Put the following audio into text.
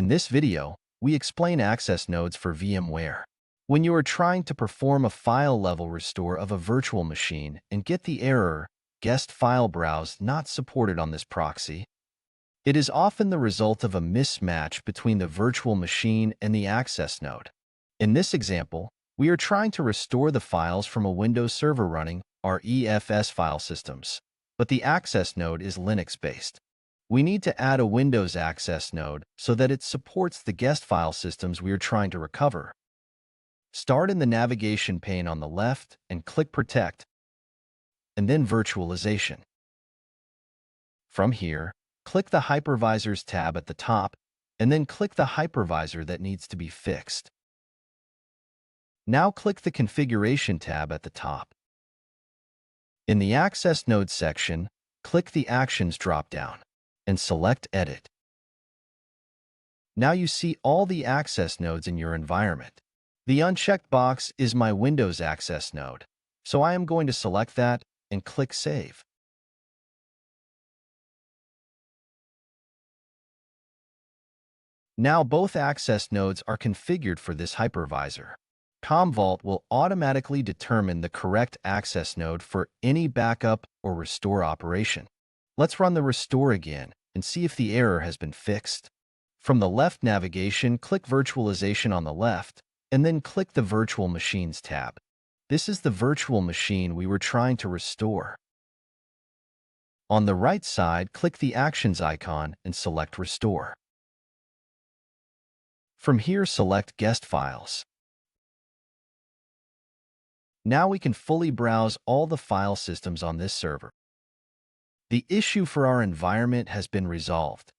In this video, we explain access nodes for VMware. When you are trying to perform a file-level restore of a virtual machine and get the error, guest file browse not supported on this proxy, it is often the result of a mismatch between the virtual machine and the access node. In this example, we are trying to restore the files from a Windows server running our EFS file systems, but the access node is Linux-based. We need to add a Windows access node so that it supports the guest file systems we are trying to recover. Start in the navigation pane on the left and click Protect, and then Virtualization. From here, click the Hypervisors tab at the top, and then click the hypervisor that needs to be fixed. Now click the Configuration tab at the top. In the Access Node section, click the Actions drop-down and select Edit. Now you see all the access nodes in your environment. The unchecked box is my Windows access node, so I am going to select that and click Save. Now both access nodes are configured for this hypervisor. Commvault will automatically determine the correct access node for any backup or restore operation. Let's run the restore again and see if the error has been fixed. From the left navigation, click Virtualization on the left, and then click the Virtual Machines tab. This is the virtual machine we were trying to restore. On the right side, click the Actions icon and select Restore. From here, select Guest Files. Now we can fully browse all the file systems on this server. The issue for our environment has been resolved.